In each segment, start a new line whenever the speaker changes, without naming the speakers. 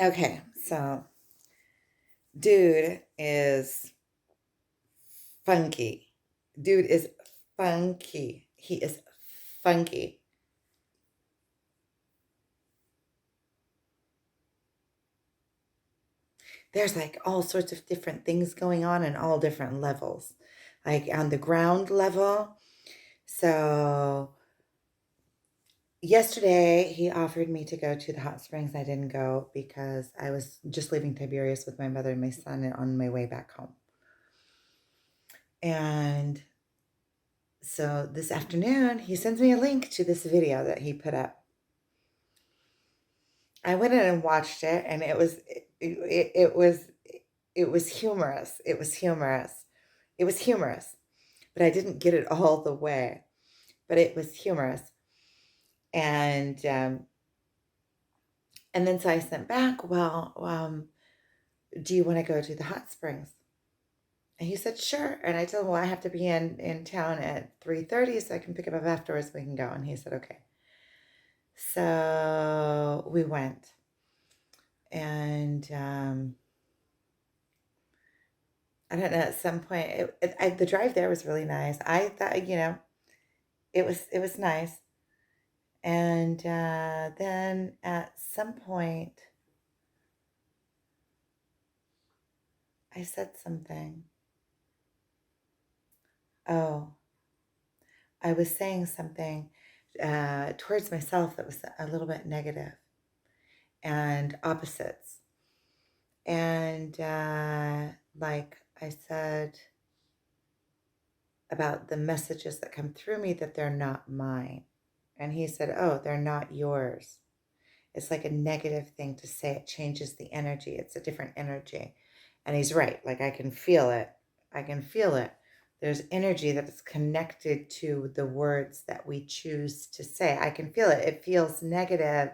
Okay, so dude is funky. Dude is funky. He is funky. There's like all sorts of different things going on in all different levels. Like on the ground level. So yesterday he offered me to go to the hot springs. I didn't go because I was just leaving Tiberias with my mother and my son on my way back home. And so this afternoon he sends me a link to this video that he put up. I went in and watched it, and it was humorous. It was humorous. It was humorous, but I didn't get it all the way. But it was humorous, and and then so I sent back. Well, do you want to go to the hot springs? And he said sure. And I told him, well, I have to be in town at 3:30, so I can pick him up afterwards. We can go. And he said okay. So we went, and I don't know. At some point, the drive there was really nice. I thought, it was nice. And then at some point, I said something. Oh, I was saying something towards myself that was a little bit negative and opposites. And like I said about the messages that come through me, that they're not mine. And he said, oh, they're not yours. It's like a negative thing to say. It changes the energy. It's a different energy. And he's right. Like I can feel it. I can feel it. There's energy that is connected to the words that we choose to say. I can feel it. It feels negative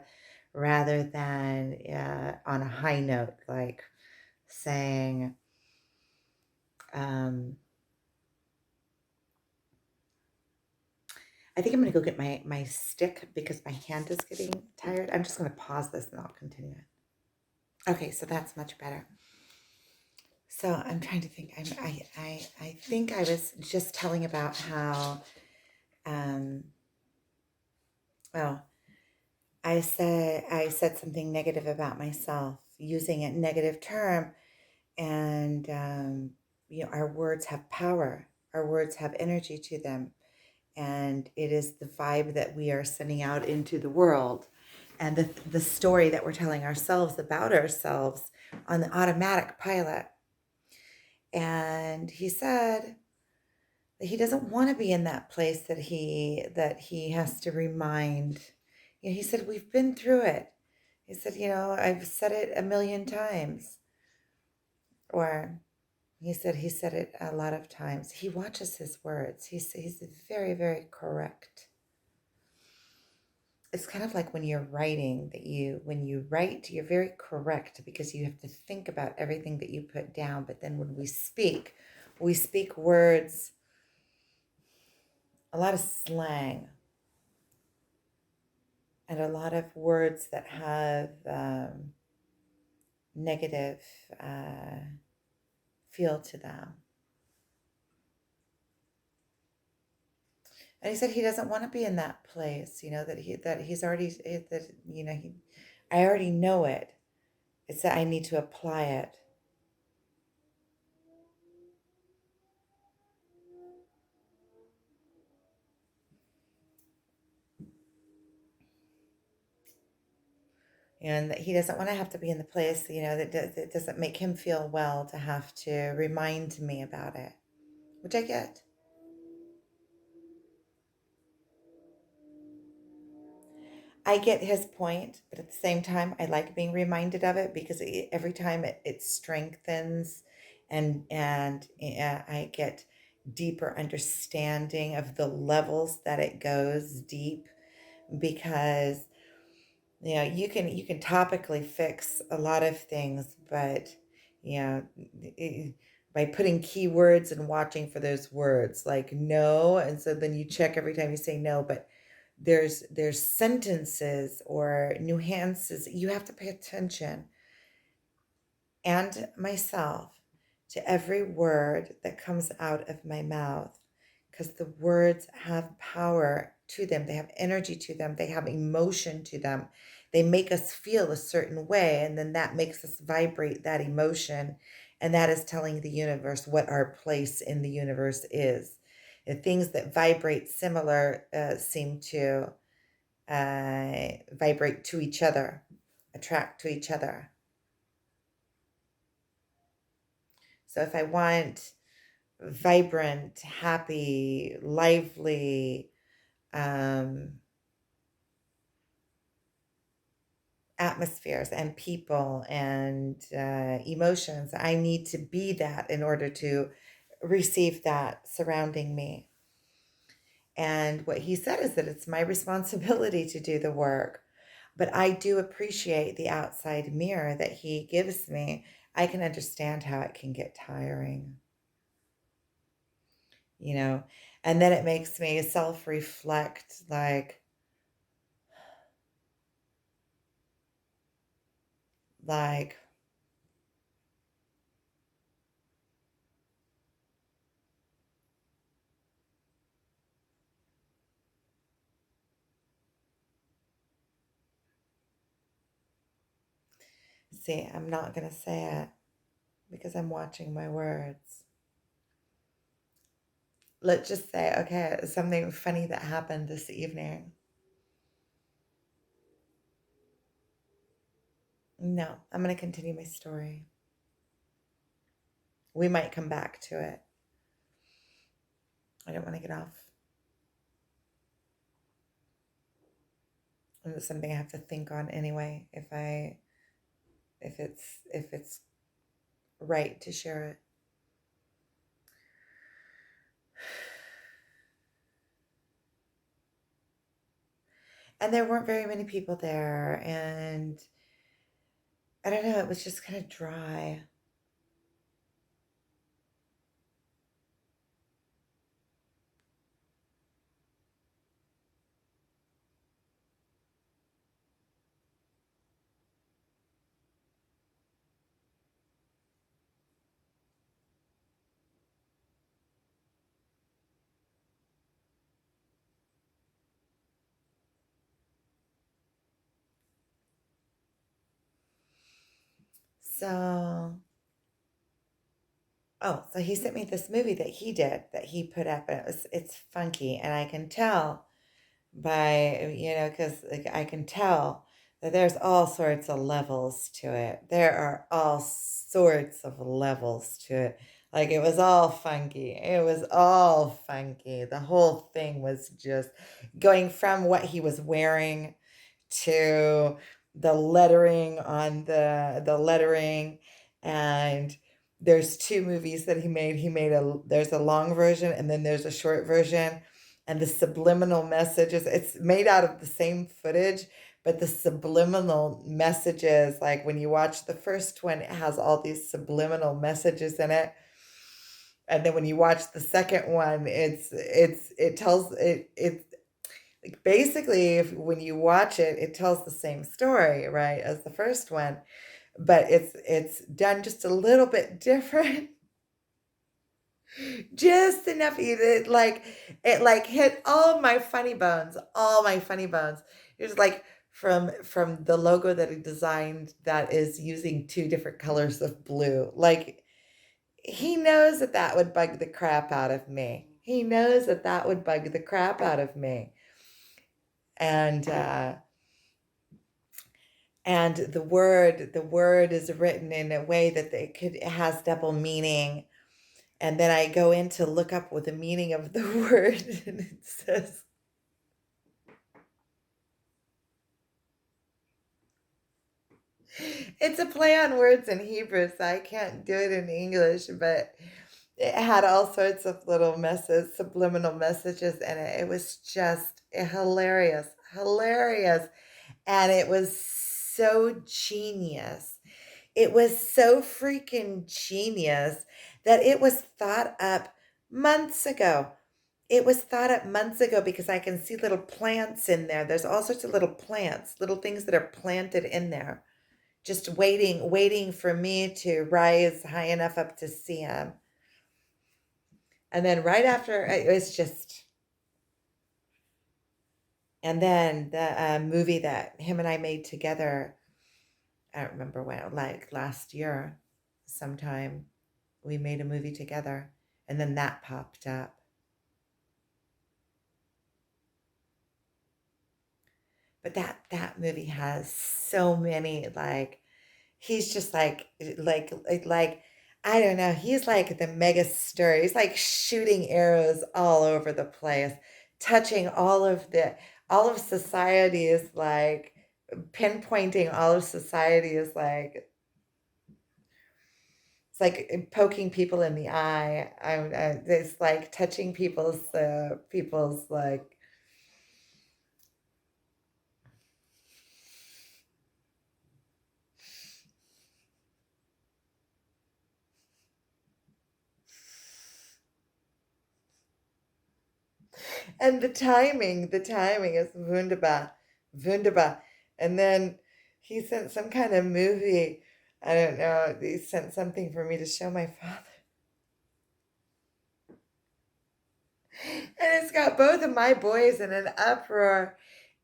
rather than on a high note, like saying, um, I think I'm going to go get my stick because my hand is getting tired. I'm just going to pause this and I'll continue it. Okay, so that's much better. So I'm trying to think. I think I was just telling about how, um, well, I said something negative about myself using a negative term, and our words have power. Our words have energy to them, and it is the vibe that we are sending out into the world, and the story that we're telling ourselves about ourselves on the automatic pilot. And he said he doesn't want to be in that place that he has to remind. He said we've been through it. He said, I've said it a million times. Or he said it a lot of times. He watches his words. He's very, very correct. It's kind of like when you're writing, when you write, you're very correct because you have to think about everything that you put down. But then when we speak words, a lot of slang, and a lot of words that have negative feel to them. And he said he doesn't want to be in that place. That he's already that he. I already know it. It's that I need to apply it. And that he doesn't want to have to be in the place, that doesn't make him feel well to have to remind me about it, which I get. I get his point, but at the same time, I like being reminded of it because every time it strengthens, and I get deeper understanding of the levels that it goes deep, because you can topically fix a lot of things, but you know by putting keywords and watching for those words like no, and so then you check every time you say no, but there's sentences or nuances you have to pay attention and myself to every word that comes out of my mouth, because the words have power to them. They have energy to them. They have emotion to them. They make us feel a certain way, and then that makes us vibrate that emotion. And that is telling the universe what our place in the universe is. The things that vibrate similar seem to vibrate to each other, attract to each other. So if I want vibrant, happy, lively atmospheres and people and emotions, I need to be that in order to receive that surrounding me. And what he said is that it's my responsibility to do the work. But I do appreciate the outside mirror that he gives me. I can understand how it can get tiring, you know, and then it makes me self reflect like, see, I'm not going to say it because I'm watching my words. Let's just say, okay, something funny that happened this evening. No, I'm going to continue my story. We might come back to it. I don't want to get off. And it's something I have to think on anyway if it's right to share it. And there weren't very many people there, and I don't know, it was just kind of dry. So, so he sent me this movie that he did, that he put up, and it's funky, and I can tell by, because like, I can tell that there's all sorts of levels to it. There are all sorts of levels to it. Like it was all funky. It was all funky. The whole thing was just going from what he was wearing to the lettering on the lettering. And there's two movies that he made there's a long version and then there's a short version, and the subliminal messages, it's made out of the same footage, but the subliminal messages, like when you watch the first one, it has all these subliminal messages in it, and then when you watch the second one, it tells it like basically, if when you watch it, it tells the same story, right, as the first one, but it's done just a little bit different. Just enough, it like hit all my funny bones, all my funny bones. It was like from the logo that he designed that is using two different colors of blue. Like he knows that that would bug the crap out of me. He knows that that would bug the crap out of me. And the word is written in a way that it has double meaning. And then I go in to look up what the meaning of the word, and it says, it's a play on words in Hebrew, so I can't do it in English, but it had all sorts of little subliminal messages in it. It was just hilarious, hilarious. And it was so genius. It was so freaking genius that it was thought up months ago. It was thought up months ago because I can see little plants in there. There's all sorts of little plants, little things that are planted in there. just waiting for me to rise high enough up to see him. And then right after, it was just, and then the movie that him and I made together, I don't remember when, like last year sometime, we made a movie together, and then that popped up. But that movie has so many, like, he's just like I don't know, he's like the mega star. He's like shooting arrows all over the place, touching all of society, is like pinpointing all of society, is like it's like poking people in the eye. It's like touching people's like. And the timing is wunderbar, wunderbar. And then he sent some kind of movie. I don't know. He sent something for me to show my father, and it's got both of my boys in an uproar.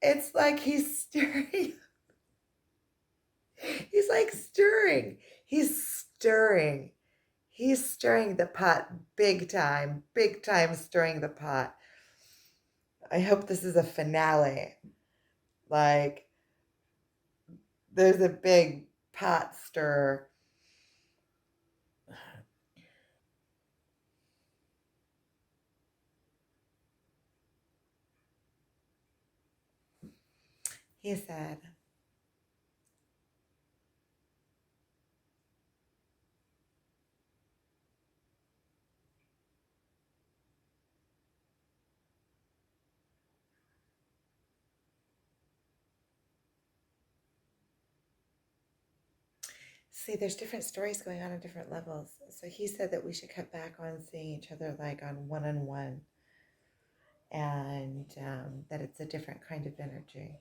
It's like he's stirring. He's like stirring. He's stirring. He's stirring the pot big time stirring the pot. I hope this is a finale. Like, there's a big pot stir. He said, see, there's different stories going on different levels. So he said that we should cut back on seeing each other like on one, and that it's a different kind of energy.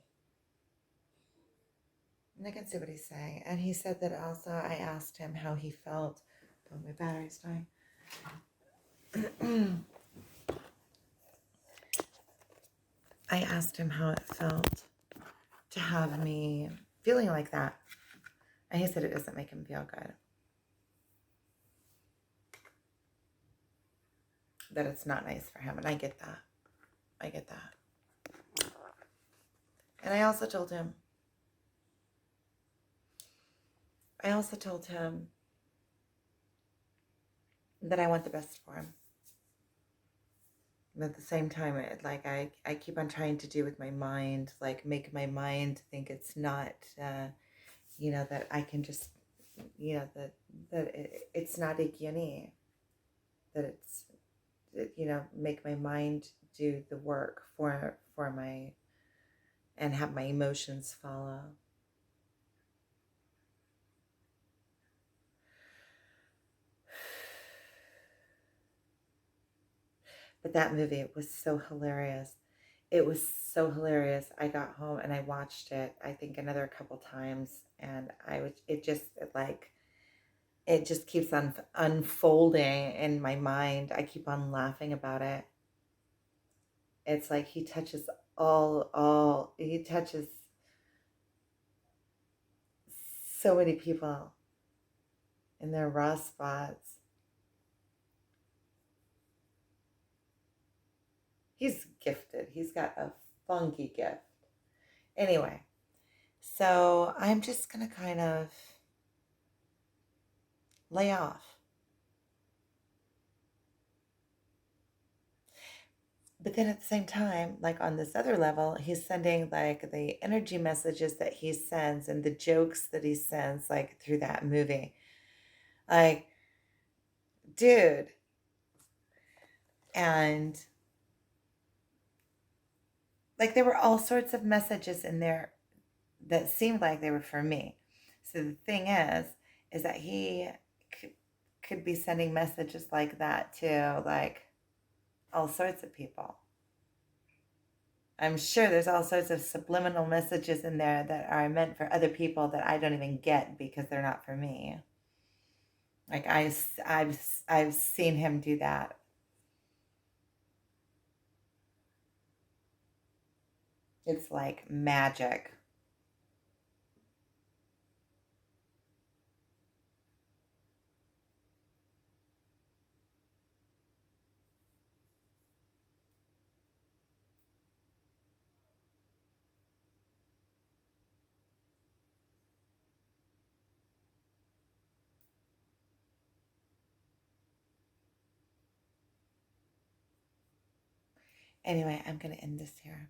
And I can see what he's saying. And he said that also, I asked him how he felt. Oh, my battery's dying. I asked him how it felt to have me feeling like that. And he said it doesn't make him feel good. That it's not nice for him. And I get that. I get that. And I also told him that I want the best for him. And at the same time, I keep on trying to do with my mind, like make my mind think it's not, that I can just, it's not a guinea, that it's, make my mind do the work for my, and have my emotions follow. But that movie was so hilarious. It was so hilarious. I got home and I watched it, I think another couple times, and it just keeps on unfolding in my mind. I keep on laughing about it. It's like he touches so many people in their raw spots. He's gifted. He's got a funky gift. Anyway, so I'm just going to kind of lay off. But then at the same time, like on this other level, he's sending like the energy messages that he sends and the jokes that he sends, like through that movie. Like, dude. And like there were all sorts of messages in there that seemed like they were for me. So the thing is that he could be sending messages like that to like all sorts of people. I'm sure there's all sorts of subliminal messages in there that are meant for other people that I don't even get because they're not for me. Like I've seen him do that. It's like magic. Anyway, I'm going to end this here.